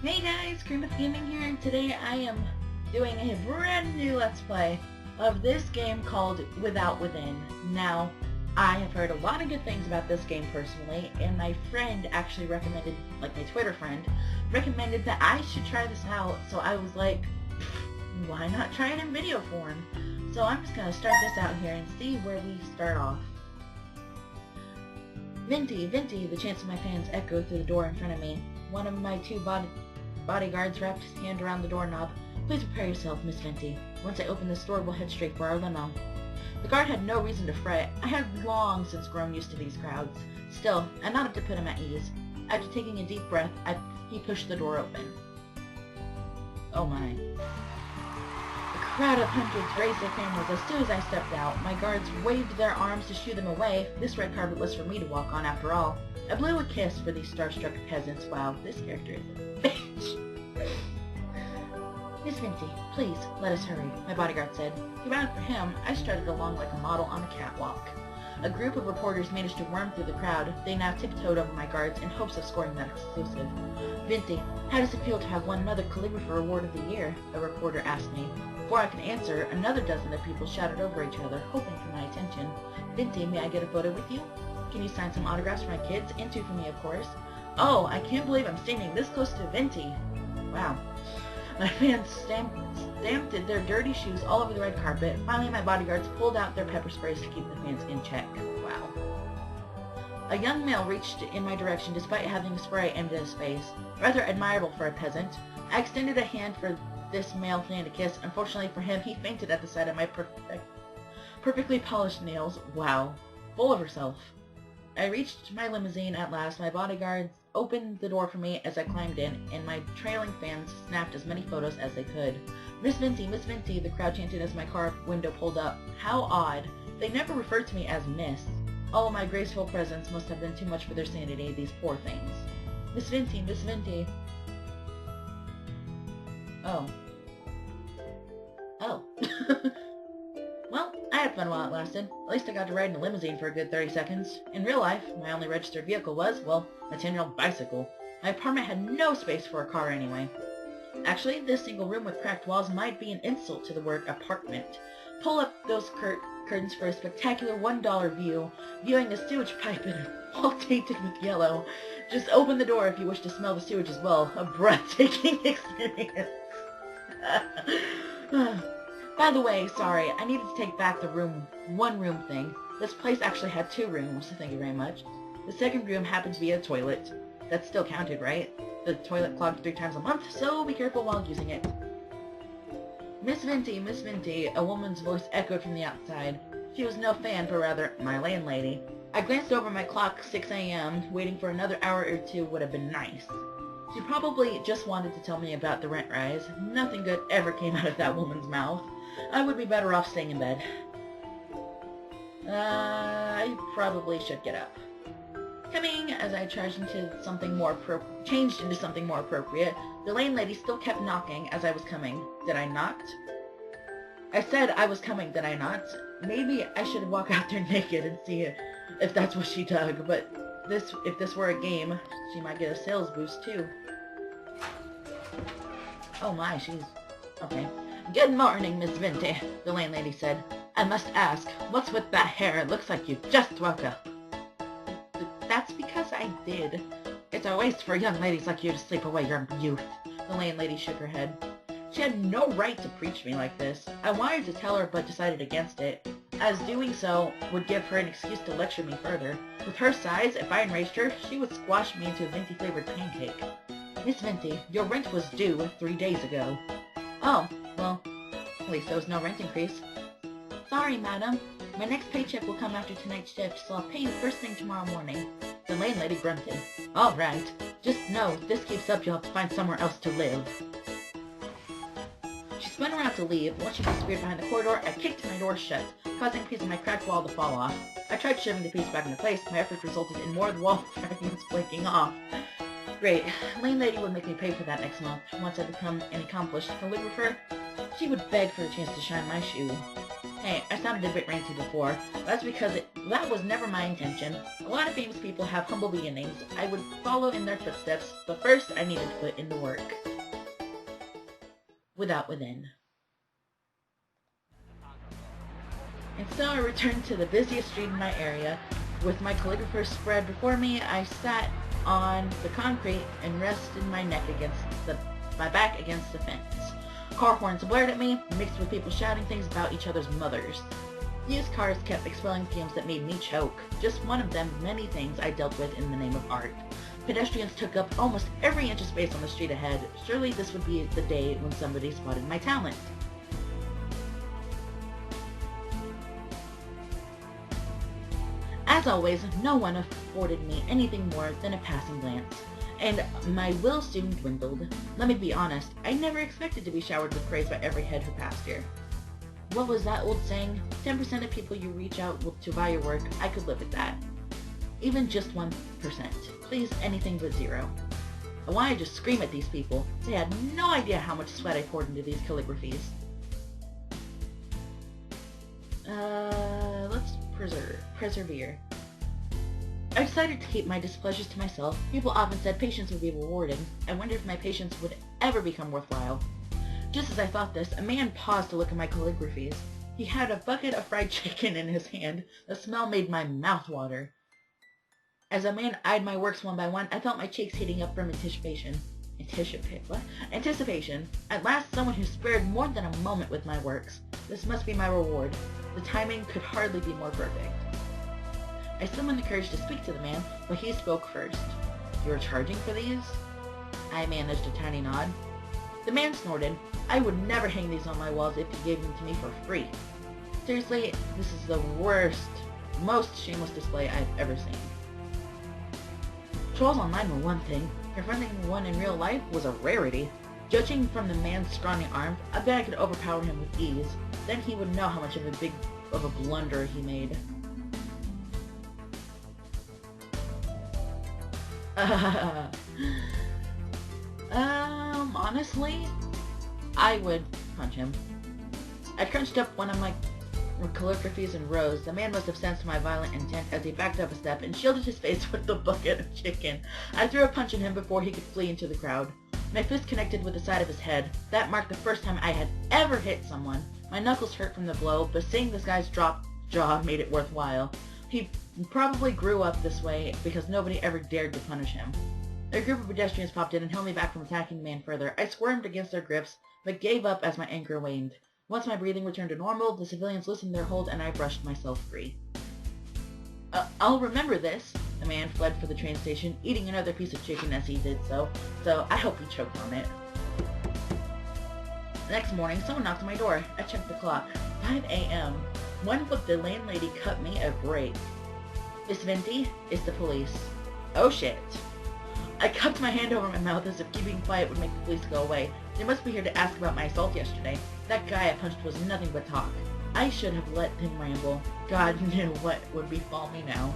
Hey guys, Cream of Gaming here, and today I am doing a brand new Let's Play of this game called Without Within. Now, I have heard a lot of good things about this game personally, and my friend actually recommended, like my Twitter friend, recommended that I should try this out, so I was like, why not try it in video form? So I'm just going to start this out here and see where we start off. Venti, Venti, the chants of my fans echo through the door in front of me. One of my two bodyguards wrapped his hand around the doorknob. Please prepare yourself, Miss Venti. Once I open this door, we'll head straight for our limo. The guard had no reason to fret. I had long since grown used to these crowds. Still, I nodded to put him at ease. After taking a deep breath, he pushed the door open. Oh my. A crowd of hundreds raised their cameras as soon as I stepped out. My guards waved their arms to shoo them away. This red carpet was for me to walk on after all. I blew a kiss for these starstruck peasants. Wow, this character is a bitch. Miss Vinci, please, let us hurry, my bodyguard said. He bowed for him. I strutted along like a model on a catwalk. A group of reporters managed to worm through the crowd. They now tiptoed over my guards in hopes of scoring that exclusive. Vinci, how does it feel to have won another calligrapher award of the year? A reporter asked me. Before I could answer, another dozen of people shouted over each other, hoping for my attention. Vinci, may I get a photo with you? Can you sign some autographs for my kids? And two for me, of course. Oh, I can't believe I'm standing this close to Vinci. Wow. My fans stamped their dirty shoes all over the red carpet. Finally, my bodyguards pulled out their pepper sprays to keep the fans in check. Wow. A young male reached in my direction despite having a spray aimed at his face. Rather admirable for a peasant. I extended a hand for this male fan to kiss. Unfortunately for him, he fainted at the sight of my perfectly polished nails. Wow. Full of herself. I reached my limousine at last. My bodyguards opened the door for me as I climbed in, and my trailing fans snapped as many photos as they could. Miss Vinci, the crowd chanted as my car window pulled up. How odd. They never referred to me as Miss. All of my graceful presence must have been too much for their sanity, these poor things. Miss Vinci. Oh. Oh. Well, I had fun while it lasted. At least I got to ride in a limousine for a good 30 seconds. In real life, my only registered vehicle was, well, a 10-year-old bicycle. My apartment had no space for a car anyway. Actually, this single room with cracked walls might be an insult to the word apartment. Pull up those curtains for a spectacular $1 view, viewing a sewage pipe and all tainted with yellow. Just open the door if you wish to smell the sewage as well. A breathtaking experience. By the way, sorry, I needed to take back the one room thing. This place actually had 2 rooms, thank you very much. The second room happened to be a toilet. That still counted, right? The toilet clogged 3 times a month, so be careful while using it. Miss Vinci, a woman's voice echoed from the outside. She was no fan, but rather my landlady. I glanced over my clock, 6 a.m. Waiting for another hour or 2 would have been nice. She probably just wanted to tell me about the rent rise. Nothing good ever came out of that woman's mouth. I would be better off staying in bed. I probably should get up. Coming, as I changed into something more appropriate, the landlady still kept knocking as I was coming. Did I not? I said I was coming, did I not? Maybe I should walk out there naked and see if that's what she dug, but if this were a game, she might get a sales boost too. Oh my, she's... okay. Good morning, Miss Vinci, the landlady said. I must ask, what's with that hair? It looks like you just woke up. That's because I did. It's a waste for young ladies like you to sleep away your youth. The landlady shook her head. She had no right to preach me like this. I wanted to tell her, but decided against it, as doing so would give her an excuse to lecture me further. With her size, if I enraged her, she would squash me into a Vinci-flavored pancake. Miss Vinci, your rent was due 3 days ago. Oh, well, at least there was no rent increase. Sorry, madam. My next paycheck will come after tonight's shift, so I'll pay you first thing tomorrow morning. The landlady grunted. All right. Just know, if this keeps up, you'll have to find somewhere else to live. She spun around to leave. Once she disappeared behind the corridor, I kicked my door shut, causing a piece of my cracked wall to fall off. I tried shoving the piece back into place. My effort resulted in more of the wall fragments breaking off. Great. Landlady would make me pay for that next month. Once I become an accomplished calligrapher, she would beg for a chance to shine my shoe. Hey, I sounded a bit ranty before. That's because that was never my intention. A lot of famous people have humble beginnings. I would follow in their footsteps, but first I needed to put in the work. Without within. And so I returned to the busiest street in my area. With my calligrapher spread before me, I sat on the concrete and rested my back against the fence. Car horns blared at me, mixed with people shouting things about each other's mothers. Used cars kept expelling fumes that made me choke. Just one of them many things I dealt with in the name of art. Pedestrians took up almost every inch of space on the street ahead. Surely this would be the day when somebody spotted my talent. As always, no one afforded me anything more than a passing glance, and my will soon dwindled. Let me be honest, I never expected to be showered with praise by every head who passed here. What was that old saying? 10% of people you reach out to buy your work, I could live with that. Even just 1%. Please, anything but 0. I wanted to scream at these people. They had no idea how much sweat I poured into these calligraphies. Let's persevere. I decided to keep my displeasures to myself. People often said patience would be rewarding. I wondered if my patience would ever become worthwhile. Just as I thought this, a man paused to look at my calligraphies. He had a bucket of fried chicken in his hand. The smell made my mouth water. As the man eyed my works one by one, I felt my cheeks heating up from anticipation. Anticipation. At last, someone who spared more than a moment with my works. This must be my reward. The timing could hardly be more perfect. I summoned the courage to speak to the man, but he spoke first. "You're charging for these?" I managed a tiny nod. The man snorted. "I would never hang these on my walls if you gave them to me for free. Seriously, this is the worst, most shameless display I've ever seen." Trolls online were one thing. Confronting one in real life was a rarity. Judging from the man's scrawny arms, I bet I could overpower him with ease. Then he would know how much of a blunder he made. Honestly, I would punch him. I crunched up one of my calligraphies and rose. The man must have sensed my violent intent as he backed up a step and shielded his face with the bucket of chicken. I threw a punch at him before he could flee into the crowd. My fist connected with the side of his head. That marked the first time I had ever hit someone. My knuckles hurt from the blow, but seeing this guy's dropped jaw made it worthwhile. He probably grew up this way because nobody ever dared to punish him. A group of pedestrians popped in and held me back from attacking the man further. I squirmed against their grips, but gave up as my anger waned. Once my breathing returned to normal, the civilians loosened their hold and I brushed myself free. I'll remember this. The man fled for the train station, eating another piece of chicken as he did so I hope he choked on it. The next morning, someone knocked on my door. I checked the clock. 5 a.m. When would the landlady cut me a break? "Miss Venti, it's the police." Oh shit. I cupped my hand over my mouth as if keeping quiet would make the police go away. They must be here to ask about my assault yesterday. That guy I punched was nothing but talk. I should have let him ramble. God knew what would befall me now.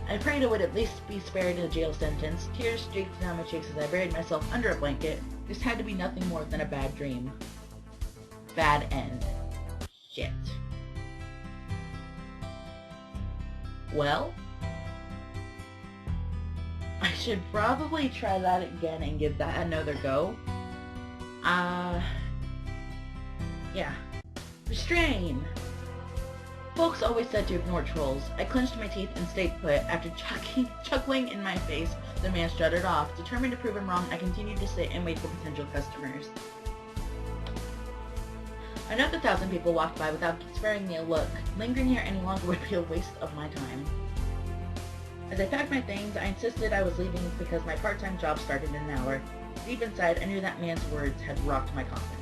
I prayed I would at least be spared a jail sentence. Tears streaked down my cheeks as I buried myself under a blanket. This had to be nothing more than a bad dream. Bad end. Shit. Well, I should probably try that again and give that another go. Yeah. Restrain! Folks always said to ignore trolls. I clenched my teeth and stayed put. After chuckling in my face, the man strutted off. Determined to prove him wrong, I continued to sit and wait for potential customers. Another 1,000 people walked by without sparing me a look. Lingering here any longer would be a waste of my time. As I packed my things, I insisted I was leaving because my part-time job started in an hour. Deep inside, I knew that man's words had rocked my confidence.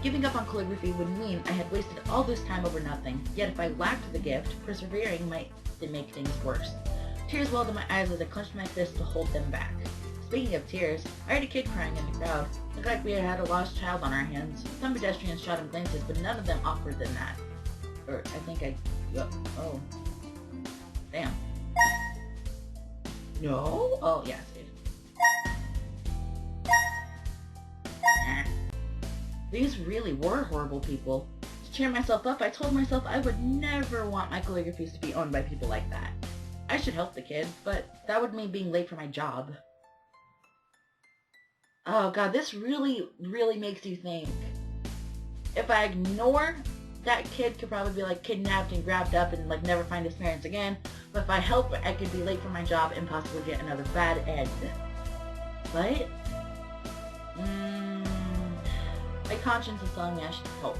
Giving up on calligraphy would mean I had wasted all this time over nothing, yet if I lacked the gift, persevering might make things worse. Tears welled in my eyes as I clenched my fist to hold them back. Speaking of tears, I heard a kid crying in the crowd. Looked like we had a lost child on our hands. Some pedestrians shot him glances, but none of them awkward than that. Or, I think I... oh. Damn. No? Oh, yes, dude. These really were horrible people. To cheer myself up, I told myself I would never want my calligraphies to be owned by people like that. I should help the kid, but that would mean being late for my job. Oh god, this really, really makes you think. If I ignore, that kid could probably be like kidnapped and grabbed up and like never find his parents again. But if I help, I could be late for my job and possibly get another bad end. But my conscience is telling me I should help.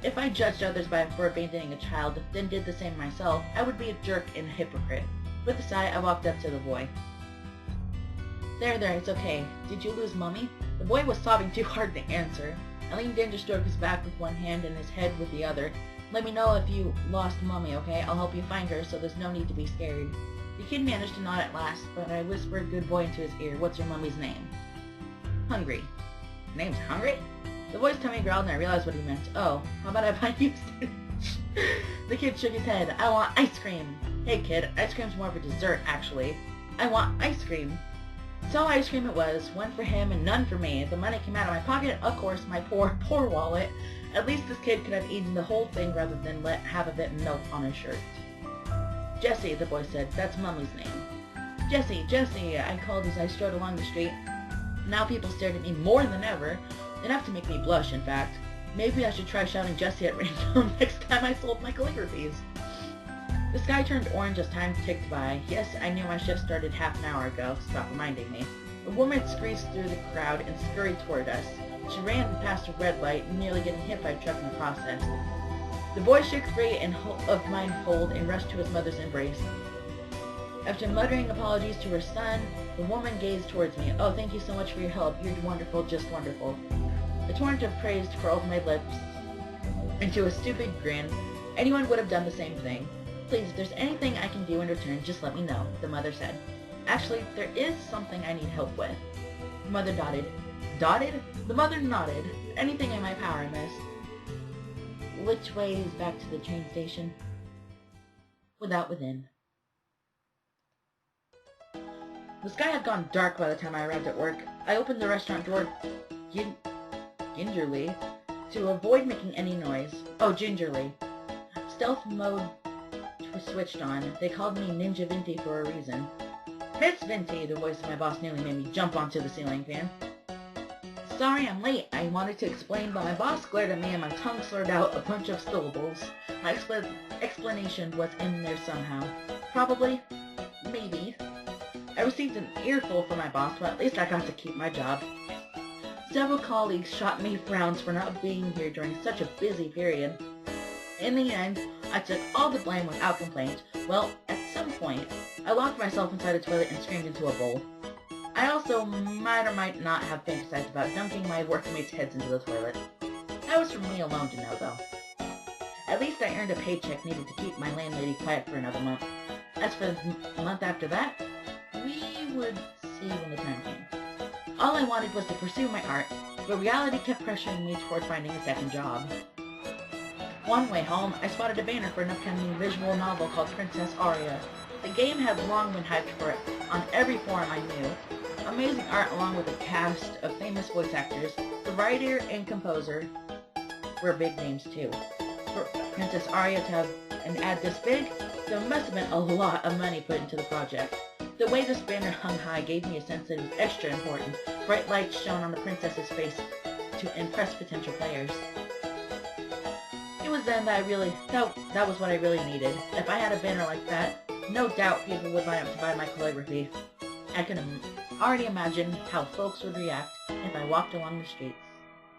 If I judged others for abandoning a child, then did the same myself, I would be a jerk and a hypocrite. With a sigh, I walked up to the boy. There, it's okay. Did you lose Mummy? The boy was sobbing too hard to answer. I leaned in to stroke his back with one hand and his head with the other. Let me know if you lost Mummy, okay? I'll help you find her, so there's no need to be scared. The kid managed to nod at last, but I whispered good boy into his ear. What's your mummy's name? Hungry. Her name's Hungry? The boy's tummy growled and I realized what he meant. Oh, how about I buy you The kid shook his head. I want ice cream. Hey kid, ice cream's more of a dessert, actually. I want ice cream. So ice cream it was, one for him and none for me. The money came out of my pocket, of course, my poor, poor wallet. At least this kid could have eaten the whole thing rather than let half of it melt on his shirt. Jessie, the boy said. That's Mummy's name. Jessie, I called as I strode along the street. Now people stared at me more than ever. Enough to make me blush, in fact. Maybe I should try shouting Jessie at random next time I sold my calligraphies. The sky turned orange as time ticked by. Yes, I knew my shift started half an hour ago. Stop reminding me. A woman screeched through the crowd and scurried toward us. She ran past a red light, nearly getting hit by a truck in the process. The boy shook free of my hold and rushed to his mother's embrace. After muttering apologies to her son, the woman gazed towards me. Oh, thank you so much for your help. You're wonderful, just wonderful. A torrent of praise curled my lips into a stupid grin. Anyone would have done the same thing. Please, if there's anything I can do in return, just let me know, the mother said. Actually, there is something I need help with. The mother dotted. Dotted? The mother nodded. Anything in my power, miss. Which way is back to the train station? Without within. The sky had gone dark by the time I arrived at work. I opened the restaurant door gingerly to avoid making any noise. Oh, gingerly. Stealth mode was switched on. They called me Ninja Venti for a reason. Miss Venti, the voice of my boss nearly made me jump onto the ceiling fan. Sorry I'm late, I wanted to explain, but my boss glared at me and my tongue slurred out a bunch of syllables. My explanation was in there somehow. Probably. Maybe. I received an earful from my boss, but at least I got to keep my job. Several colleagues shot me frowns for not being here during such a busy period. In the end, I took all the blame without complaint. Well, at some point, I locked myself inside a toilet and screamed into a bowl. I also might or might not have fantasized about dunking my workmates' heads into the toilet. That was for me alone to know, though. At least I earned a paycheck needed to keep my landlady quiet for another month. As for the month after that, we would see when the time came. All I wanted was to pursue my art, but reality kept pressuring me toward finding a second job. One way home, I spotted a banner for an upcoming visual novel called Princess Aria. The game had long been hyped for it on every forum I knew. Amazing art along with a cast of famous voice actors. The writer and composer were big names too. For Princess Aria to have an ad this big, there must have been a lot of money put into the project. The way this banner hung high gave me a sense that it was extra important. Bright lights shone on the princess's face to impress potential players. It was then that that was what I really needed. If I had a banner like that, no doubt people would line up to buy my calligraphy. I can already imagine how folks would react if I walked along the streets.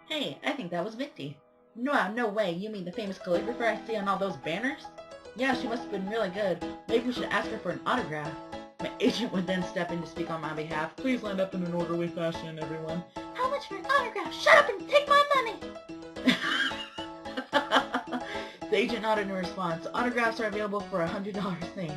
Hey, I think that was Venti. No way, you mean the famous calligrapher I see on all those banners? Yeah, she must have been really good. Maybe we should ask her for an autograph. My agent would then step in to speak on my behalf. Please line up in an orderly fashion, everyone. How much for an autograph? Shut up and take my money! The agent nodded in response. Autographs are available for $100, thanks.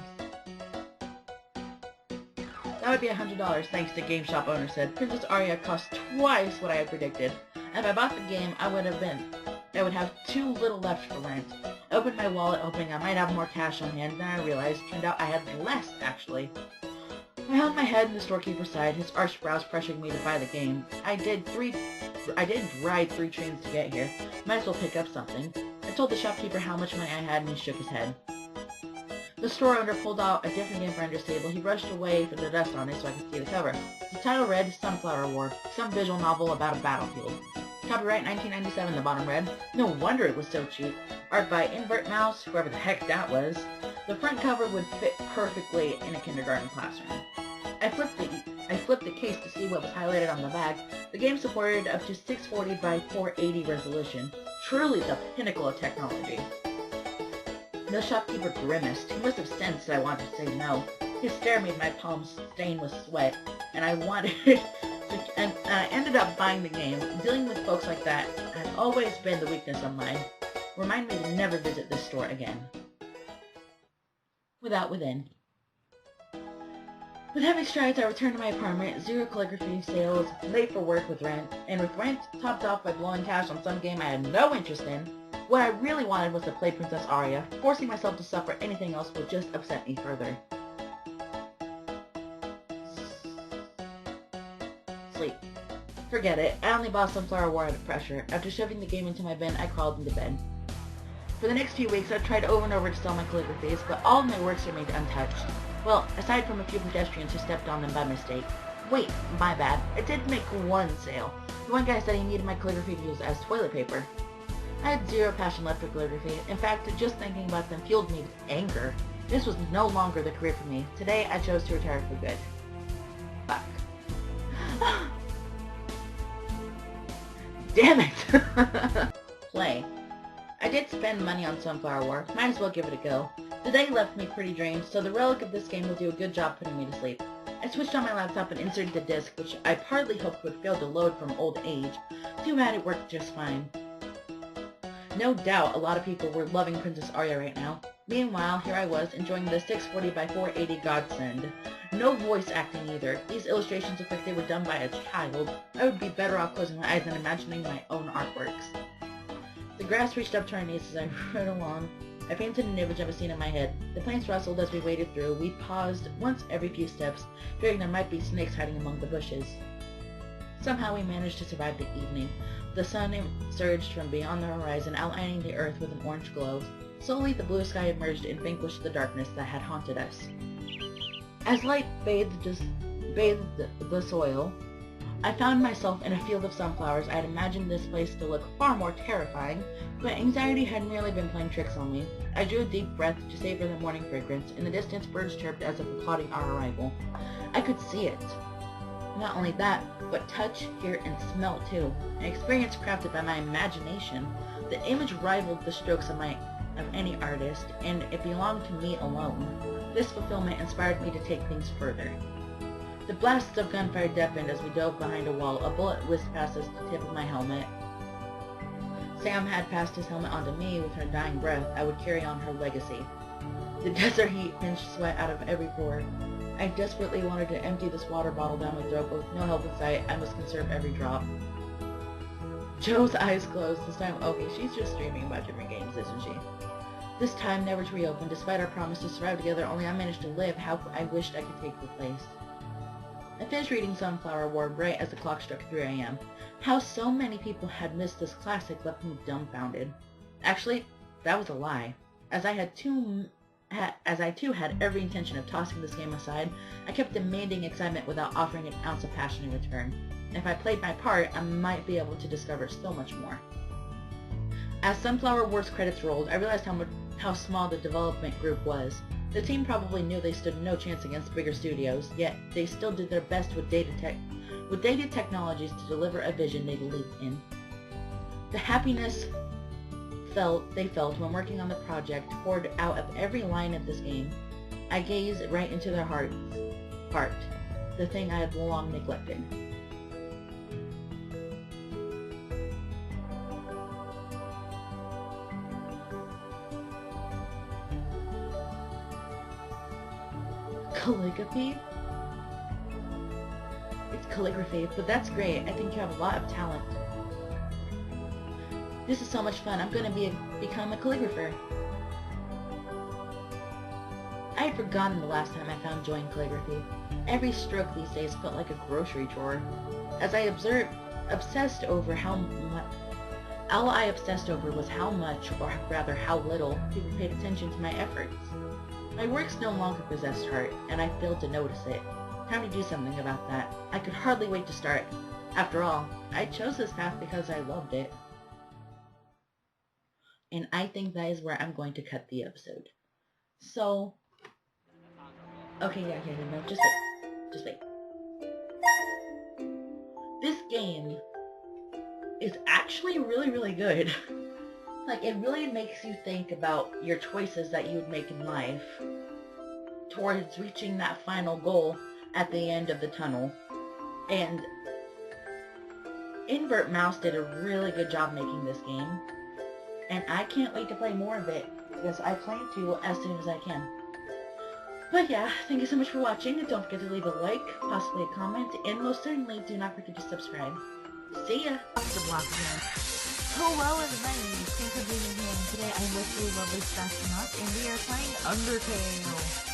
That would be $100, thanks, the game shop owner said. Princess Aria cost twice what I had predicted. If I bought the game, I would have too little left for rent. I opened my wallet hoping I might have more cash on hand, then I realized it turned out I had less, actually. I held my head in the storekeeper's side, his arched brows pressuring me to buy the game. I did ride 3 trains to get here. Might as well pick up something. I told the shopkeeper how much money I had and he shook his head. The store owner pulled out a different game from under his table. He brushed away for the dust on it so I could see the cover. The title read, Sunflower War, some visual novel about a battlefield. Copyright 1997, the bottom read. No wonder it was so cheap. Art by Invert Mouse, whoever the heck that was. The front cover would fit perfectly in a kindergarten classroom. I flipped the case to see what was highlighted on the back. The game supported up to 640 by 480 resolution. Truly the pinnacle of technology. The shopkeeper grimaced. He must have sensed that I wanted to say no. His stare made my palms stain with sweat, and I ended up buying the game. Dealing with folks like that has always been the weakness of mine. Remind me to never visit this store again. Within. With heavy strides, I returned to my apartment, 0 calligraphy sales, late for work with rent, and with rent topped off by blowing cash on some game I had no interest in. What I really wanted was to play Princess Aria. Forcing myself to suffer anything else would just upset me further. Sleep. Forget it. I only bought Sunflower War out of pressure. After shoving the game into my bin, I crawled into bed. For the next few weeks, I tried over and over to sell my calligraphies, but all of my works remained untouched. Well, aside from a few pedestrians who stepped on them by mistake. Wait, my bad. I did make one sale. The one guy said he needed my calligraphy to use as toilet paper. I had 0 passion left for calligraphy. In fact, just thinking about them fueled me with anger. This was no longer the career for me. Today, I chose to retire for good. Fuck. Damn it! Play. I did spend money on Sunflower War. Might as well give it a go. The day left me pretty drained, so the relic of this game will do a good job putting me to sleep. I switched on my laptop and inserted the disc, which I partly hoped would fail to load from old age. Too bad it worked just fine. No doubt a lot of people were loving Princess Aria right now. Meanwhile, here I was, enjoying the 640 by 480 godsend. No voice acting either. These illustrations look like they were done by a child. I would be better off closing my eyes and imagining my own artworks. The grass reached up to our knees as I rode along. I painted an image of a scene in my head. The plants rustled as we waded through. We paused once every few steps, fearing there might be snakes hiding among the bushes. Somehow we managed to survive the evening. The sun surged from beyond the horizon, outlining the earth with an orange glow. Slowly the blue sky emerged and vanquished the darkness that had haunted us. As light bathed the soil, I found myself in a field of sunflowers. I had imagined this place to look far more terrifying, but anxiety had merely been playing tricks on me. I drew a deep breath to savor the morning fragrance. In the distance, birds chirped as if applauding our arrival. I could see it. Not only that, but touch, hear, and smell too. An experience crafted by my imagination. The image rivaled the strokes of any artist, and it belonged to me alone. This fulfillment inspired me to take things further. The blasts of gunfire deafened as we dove behind a wall. A bullet whizzed past us the tip of my helmet. Sam had passed his helmet onto me. With her dying breath, I would carry on her legacy. The desert heat pinched sweat out of every pore. I desperately wanted to empty this water bottle down my throat, but with no help in sight, I must conserve every drop. Joe's eyes closed. This time, okay, she's just dreaming about different games, isn't she? This time never to reopen, despite our promise to survive together. Only I managed to live. How I wished I could take the place. I finished reading Sunflower War right as the clock struck 3 a.m. How so many people had missed this classic left me dumbfounded. Actually, that was a lie. As I too had every intention of tossing this game aside, I kept demanding excitement without offering an ounce of passion in return. If I played my part, I might be able to discover so much more. As Sunflower War's credits rolled, I realized how small the development group was. The team probably knew they stood no chance against bigger studios, yet they still did their best with dated technologies to deliver a vision they believed in. The happiness they felt when working on the project poured out of every line of this game. I gazed right into their heart, the thing I had long neglected. Calligraphy? It's calligraphy, but that's great. I think you have a lot of talent. This is so much fun. I'm gonna become a calligrapher. I had forgotten the last time I found joy in calligraphy. Every stroke these days felt like a grocery drawer. As I obsessed over how All I obsessed over was how much, or rather how little, people paid attention to my efforts. My works no longer possessed heart, and I failed to notice it. Time to do something about that. I could hardly wait to start. After all, I chose this path because I loved it. And I think that is where I'm going to cut the episode. So, okay, no, just wait. This game is actually really, really good. Like, it really makes you think about your choices that you would make in life towards reaching that final goal at the end of the tunnel. And Invert Mouse did a really good job making this game. And I can't wait to play more of it, because I plan to as soon as I can. But yeah, thank you so much for watching, and don't forget to leave a like, possibly a comment, and most certainly do not forget to subscribe. See ya! Off the block again. Hello everybody, thanks for being here, and today I'm with the lovely Astronaut, and we are playing Undertale.